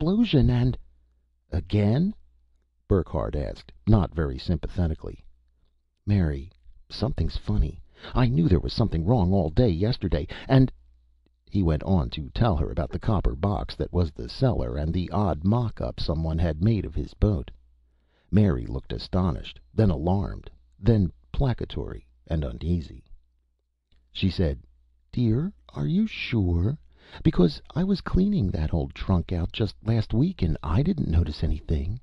explosion and—" "Again?" Burckhardt asked, not very sympathetically. "Mary, something's funny. I knew there was something wrong all day yesterday, and—" He went on to tell her about the copper box that was the cellar, and the odd mock up someone had made of his boat. Mary looked astonished, then alarmed, then placatory and uneasy. She said, "Dear, are you sure? Because I was cleaning that old trunk out just last week, and I didn't notice anything."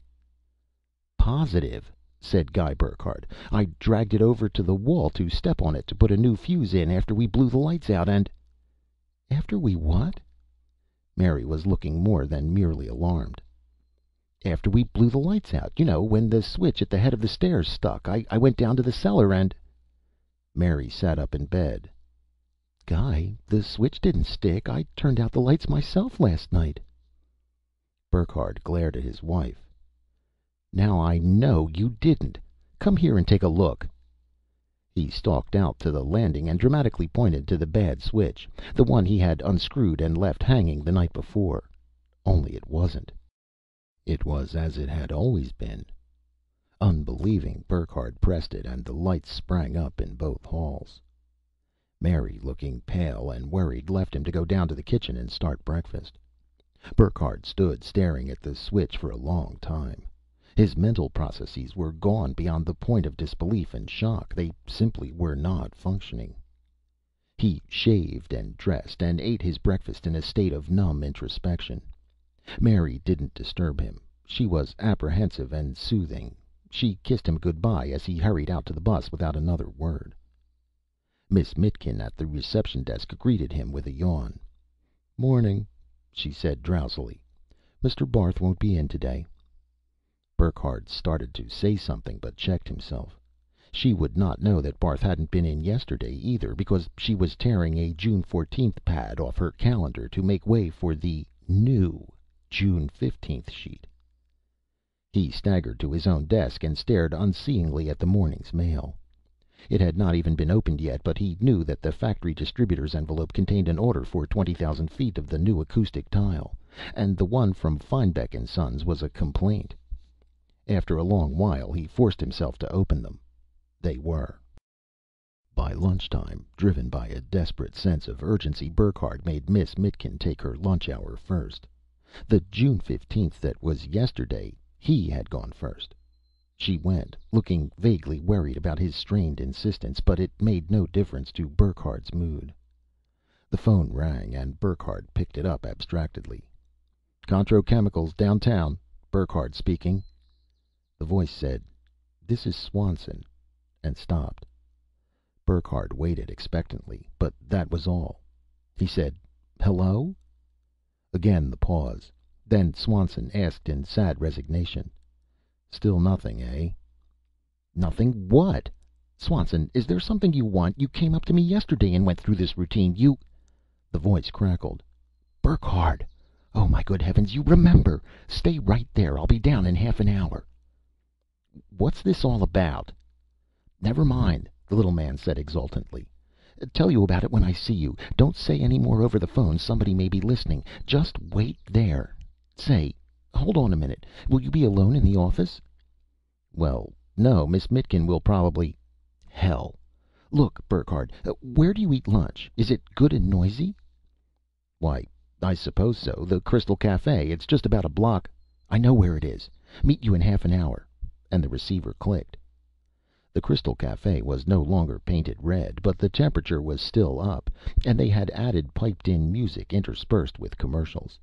"Positive," said Guy Burckhardt. "I dragged it over to the wall to step on it to put a new fuse in after we blew the lights out, and—" "After we what?" Mary was looking more than merely alarmed. "After we blew the lights out. You know, when the switch at the head of the stairs stuck. I went down to the cellar and—" Mary sat up in bed. "Guy, the switch didn't stick. I turned out the lights myself last night." Burckhardt glared at his wife. "Now I know you didn't. Come here and take a look." He stalked out to the landing and dramatically pointed to the bad switch, the one he had unscrewed and left hanging the night before. Only it wasn't. It was as it had always been. Unbelieving, Burckhardt pressed it, and the lights sprang up in both halls. Mary, looking pale and worried, left him to go down to the kitchen and start breakfast. Burckhardt stood staring at the switch for a long time. His mental processes were gone beyond the point of disbelief and shock. They simply were not functioning. He shaved and dressed and ate his breakfast in a state of numb introspection. Mary didn't disturb him. She was apprehensive and soothing. She kissed him good-bye as he hurried out to the bus without another word. Miss Mitkin at the reception desk greeted him with a yawn. "Morning," she said drowsily. "Mr. Barth won't be in today." Burckhardt started to say something, but checked himself. She would not know that Barth hadn't been in yesterday either, because she was tearing a June 14th pad off her calendar to make way for the new June 15th sheet. He staggered to his own desk and stared unseeingly at the morning's mail. It had not even been opened yet, but he knew that the factory distributor's envelope contained an order for 20,000 feet of the new acoustic tile, and the one from Feinbeck & Sons was a complaint. After a long while, he forced himself to open them. They were. By lunchtime, driven by a desperate sense of urgency, Burckhardt made Miss Mitkin take her lunch hour first. The June 15th that was yesterday, he had gone first. She went, looking vaguely worried about his strained insistence, but it made no difference to Burckhardt's mood. The phone rang, and Burckhardt picked it up abstractedly. "Contro Chemicals, downtown. Burckhardt speaking." The voice said, "This is Swanson," and stopped. Burckhardt waited expectantly, but that was all. He said, "Hello?" Again the pause. Then Swanson asked in sad resignation, "Still nothing, eh?" "Nothing what? Swanson, is there something you want? You came up to me yesterday and went through this routine. You—" The voice crackled. "Burckhardt! Oh, my good heavens, you remember! Stay right there. I'll be down in half an hour." "What's this all about?" "Never mind," the little man said exultantly. "Tell you about it when I see you. Don't say any more over the phone. Somebody may be listening. Just wait there. Say, hold on a minute. Will you be alone in the office?" "Well, no. Miss Mitkin will probably—" "Hell! Look, Burckhardt, where do you eat lunch? Is it good and noisy?" "Why, I suppose so. The Crystal Cafe. It's just about a block—" "I know where it is. Meet you in half an hour." And the receiver clicked. The Crystal Cafe was no longer painted red, but the temperature was still up, and they had added piped-in music interspersed with commercials.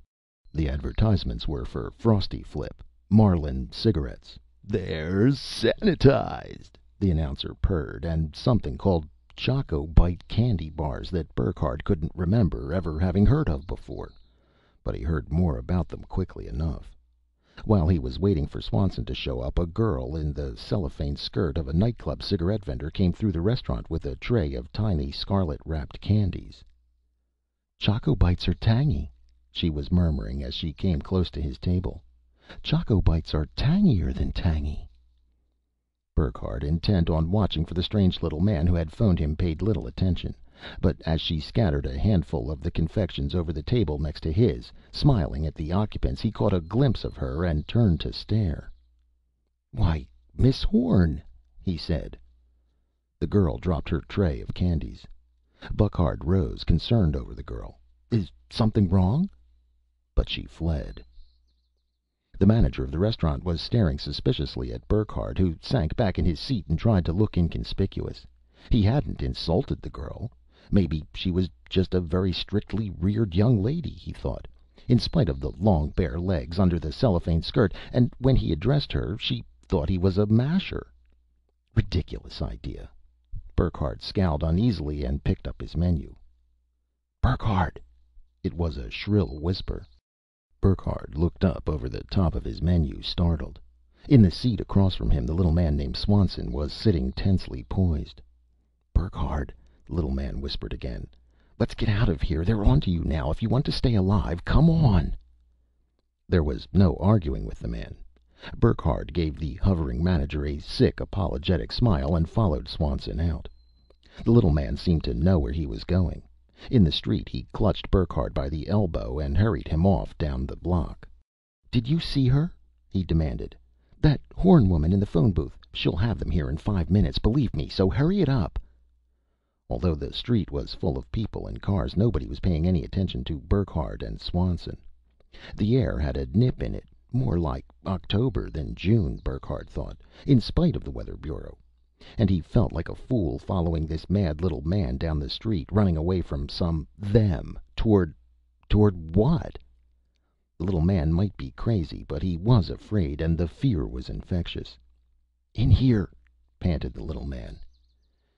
The advertisements were for Frosty Flip, Marlin cigarettes. "They're sanitized," the announcer purred, and something called Choco Bite candy bars that Burckhardt couldn't remember ever having heard of before. But he heard more about them quickly enough. While he was waiting for Swanson to show up, a girl in the cellophane skirt of a nightclub cigarette vendor came through the restaurant with a tray of tiny scarlet-wrapped candies. "Choco Bites are tangy," she was murmuring as she came close to his table. "Choco Bites are tangier than tangy." Burckhardt, intent on watching for the strange little man who had phoned him, paid little attention. But as she scattered a handful of the confections over the table next to his, smiling at the occupants, he caught a glimpse of her and turned to stare. "Why, Miss Horn!" he said. The girl dropped her tray of candies. Burckhardt rose, concerned over the girl. "Is something wrong?" But she fled. The manager of the restaurant was staring suspiciously at Burckhardt, who sank back in his seat and tried to look inconspicuous. He hadn't insulted the girl. Maybe she was just a very strictly reared young lady, he thought, in spite of the long bare legs under the cellophane skirt, and when he addressed her she thought he was a masher. Ridiculous idea. Burckhardt scowled uneasily and picked up his menu. "Burckhardt!" It was a shrill whisper. Burckhardt looked up over the top of his menu, startled. In the seat across from him, the little man named Swanson was sitting tensely poised. "Burckhardt," the little man whispered again. "Let's get out of here. They're on to you now. If you want to stay alive, come on." There was no arguing with the man. Burckhardt gave the hovering manager a sick, apologetic smile and followed Swanson out. The little man seemed to know where he was going. In the street, he clutched Burckhardt by the elbow and hurried him off down the block. "Did you see her?" he demanded. "That Horn woman in the phone booth. She'll have them here in 5 minutes, believe me, so hurry it up." Although the street was full of people and cars, nobody was paying any attention to Burckhardt and Swanson. The air had a nip in it, more like October than June, Burckhardt thought, in spite of the Weather Bureau. And he felt like a fool following this mad little man down the street, running away from some them toward what? The little man might be crazy, but he was afraid, and the fear was infectious. "In here," panted the little man.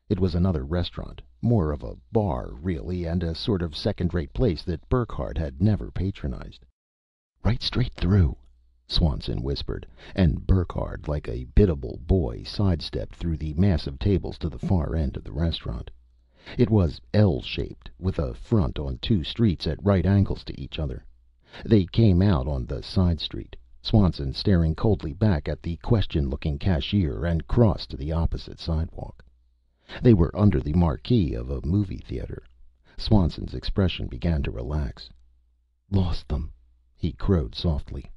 It was another restaurant, more of a bar, really, and a sort of second-rate place that Burckhardt had never patronized. "Right straight through," Swanson whispered, and Burckhardt, like a biddable boy, sidestepped through the mass of tables to the far end of the restaurant. It was L-shaped, with a front on 2 streets at right angles to each other. They came out on the side street, Swanson staring coldly back at the question-looking cashier, and crossed to the opposite sidewalk. They were under the marquee of a movie theater. Swanson's expression began to relax. "Lost them," he crowed softly.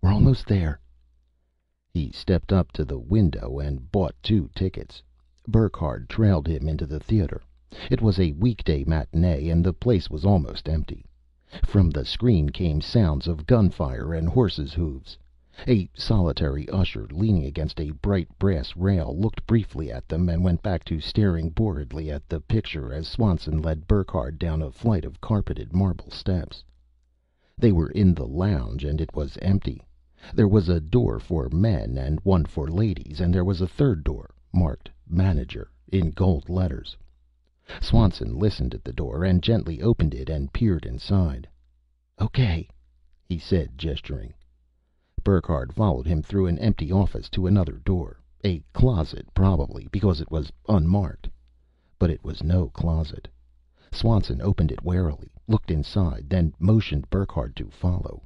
"We're almost there." He stepped up to the window and bought 2 tickets. Burckhardt trailed him into the theater. It was a weekday matinee, and the place was almost empty. From the screen came sounds of gunfire and horses' hooves. A solitary usher, leaning against a bright brass rail, looked briefly at them and went back to staring boredly at the picture as Swanson led Burckhardt down a flight of carpeted marble steps. They were in the lounge, and it was empty. There was a door for men and one for ladies, and there was a third door, marked "Manager" in gold letters. Swanson listened at the door and gently opened it and peered inside. "Okay," he said, gesturing. Burckhardt followed him through an empty office to another door. A closet, probably, because it was unmarked. But it was no closet. Swanson opened it warily, looked inside, then motioned Burckhardt to follow.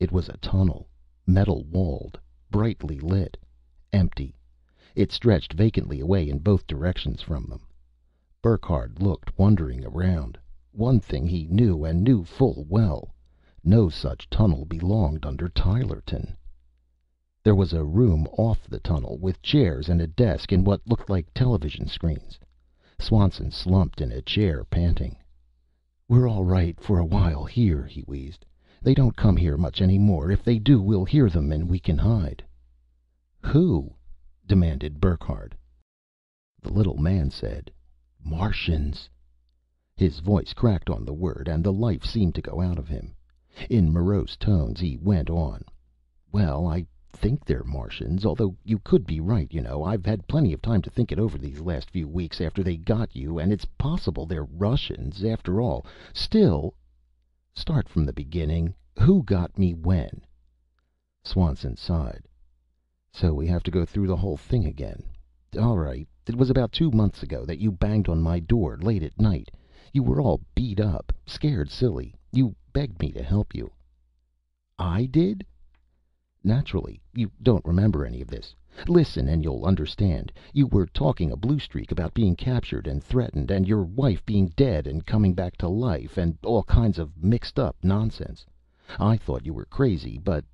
It was a tunnel, metal-walled, brightly lit, empty. It stretched vacantly away in both directions from them. Burckhardt looked, wondering around. One thing he knew, and knew full well. No such tunnel belonged under Tylerton. There was a room off the tunnel, with chairs and a desk and what looked like television screens. Swanson slumped in a chair, panting. "We're all right for a while here," he wheezed. "They don't come here much any more. If they do, we'll hear them and we can hide." "Who?" demanded Burckhardt. The little man said, "Martians." His voice cracked on the word, and the life seemed to go out of him. In morose tones, he went on. "Well, I think they're Martians, although you could be right, you know. I've had plenty of time to think it over these last few weeks after they got you, and it's possible they're Russians, after all. Still " "Start from the beginning. Who got me when?" Swanson sighed. "So we have to go through the whole thing again. All right. It was about 2 months ago that you banged on my door late at night. You were all beat up, scared silly. You begged me to help you." "I did?" Naturally, you don't remember any of this. Listen and you'll understand. You were talking a blue streak about being captured and threatened, and your wife being dead and coming back to life, and all kinds of mixed up nonsense. I thought you were crazy, but